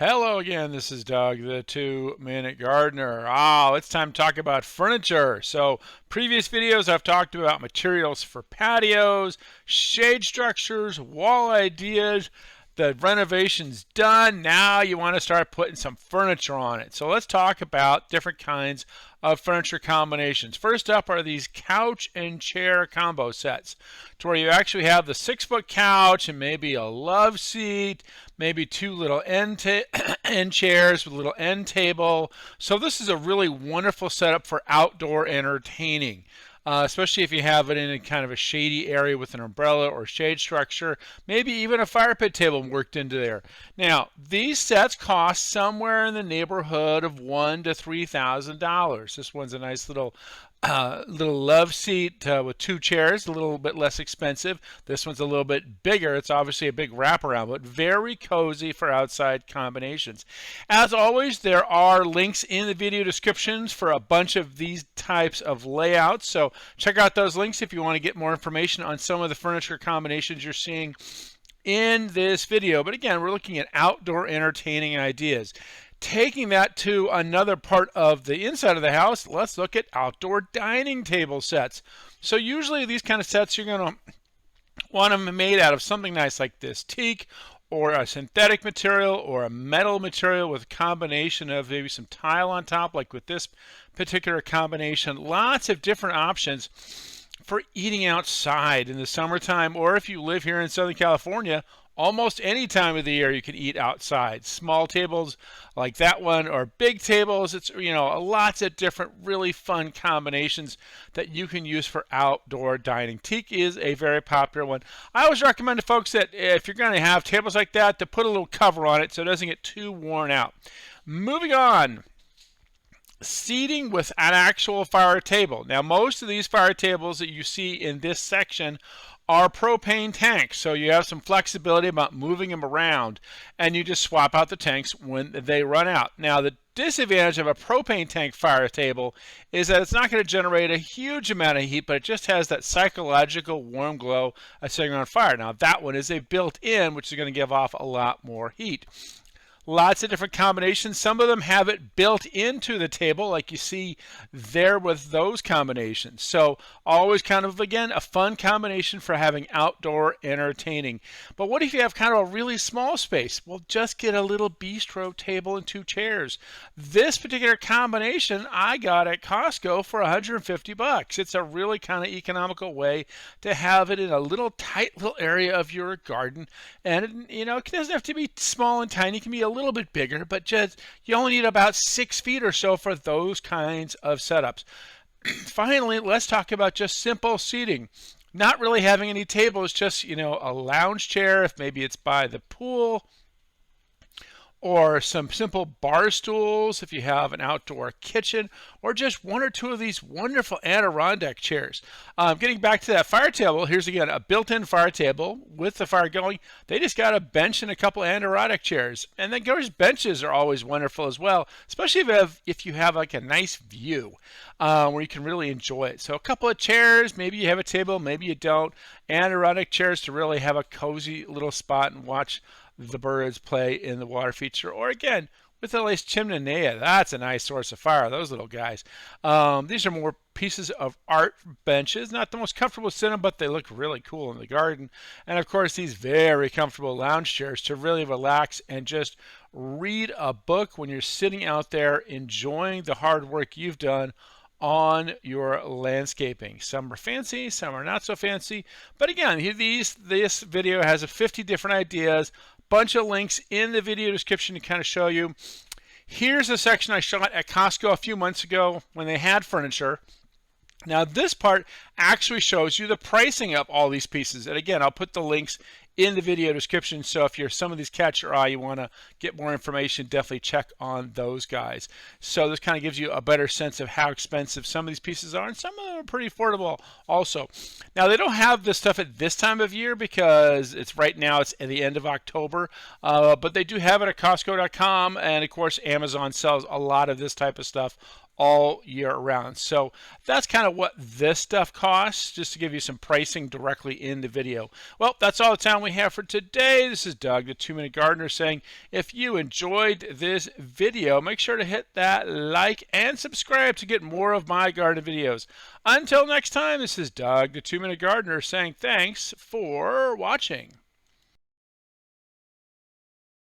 Hello again, this is Doug, the 2-Minute Gardener. It's time to talk about furniture. So, previous videos I've talked about materials for patios, shade structures, wall ideas. The renovation's done. Now you want to start putting some furniture on it. So let's talk about different kinds of furniture combinations. First up are these couch and chair combo sets, to where you actually have the 6-foot couch and maybe a love seat, maybe two little end chairs with a little end table. So this is a really wonderful setup for outdoor entertaining. Especially if you have it in a kind of a shady area with an umbrella or shade structure, maybe even a fire pit table worked into there. Now, these sets cost somewhere in the neighborhood of $1,000 to $3,000. This one's a nice little love seat with two chairs, a little bit less expensive. This one's a little bit bigger. It's obviously a big wraparound, but very cozy for outside combinations. As always, there are links in the video descriptions for a bunch of these types of layouts. So check out those links if you want to get more information on some of the furniture combinations you're seeing in this video. But again, we're looking at outdoor entertaining ideas. Taking that to another part of the inside of the house, let's look at outdoor dining table sets. So usually these kind of sets, you're going to want them made out of something nice like this teak, or a synthetic material, or a metal material with a combination of maybe some tile on top, like with this particular combination. Lots of different options for eating outside in the summertime, or if you live here in Southern California, almost any time of the year you can eat outside. Small tables like that one, or big tables. It's, lots of different really fun combinations that you can use for outdoor dining. Teak is a very popular one. I always recommend to folks that if you're going to have tables like that, to put a little cover on it so it doesn't get too worn out. Moving on. Seating with an actual fire table. Now, most of these fire tables that you see in this section are propane tanks, so you have some flexibility about moving them around, and you just swap out the tanks when they run out. Now, the disadvantage of a propane tank fire table is that it's not going to generate a huge amount of heat, but it just has that psychological warm glow of sitting on fire. Now, that one is a built-in, which is going to give off a lot more heat. Lots of different combinations. Some of them have it built into the table, like you see there with those combinations. So always kind of, again, a fun combination for having outdoor entertaining. But what if you have kind of a really small space? Well, just get a little bistro table and two chairs. This particular combination I got at Costco for $150. It's a really kind of economical way to have it in a little tight little area of your garden. And, it doesn't have to be small and tiny. It can be a little bit bigger, but just you only need about 6 feet or so for those kinds of setups. Finally, let's talk about just simple seating. Not really having any tables, just a lounge chair, if maybe it's by the pool, or some simple bar stools if you have an outdoor kitchen, or just one or two of these wonderful Adirondack chairs. Getting back to that fire table, here's again a built-in fire table with the fire going. They just got a bench and a couple Adirondack chairs. And then those benches are always wonderful as well, especially if you have like a nice view where you can really enjoy it. So a couple of chairs, maybe you have a table, maybe you don't. Adirondack chairs to really have a cozy little spot and watch the birds play in the water feature, or again with a nice chimenea. That's a nice source of fire, those little guys. These are more pieces of art benches, not the most comfortable to sit on, but they look really cool in the garden. And of course, these very comfortable lounge chairs to really relax and just read a book when you're sitting out there enjoying the hard work you've done on your landscaping. Some are fancy, some are not so fancy, but again, this video has 50 different ideas. Bunch of links in the video description to kind of show you. Here's a section I shot at Costco a few months ago when they had furniture. Now this part actually shows you the pricing of all these pieces. And again, I'll put the links in the video description. So if you're some of these catch your eye, you want to get more information, definitely check on those guys. So this kind of gives you a better sense of how expensive some of these pieces are, and some of them are pretty affordable also. Now they don't have this stuff at this time of year because it's right now, it's at the end of October, but they do have it at Costco.com, and of course Amazon sells a lot of this type of stuff all year round. So that's kind of what this stuff costs, just to give you some pricing directly in the video. Well, that's all the time we have for today. This is Doug, the 2 Minute Gardener, saying if you enjoyed this video, make sure to hit that like and subscribe to get more of my garden videos. Until next time, this is Doug, the 2 Minute Gardener, saying thanks for watching.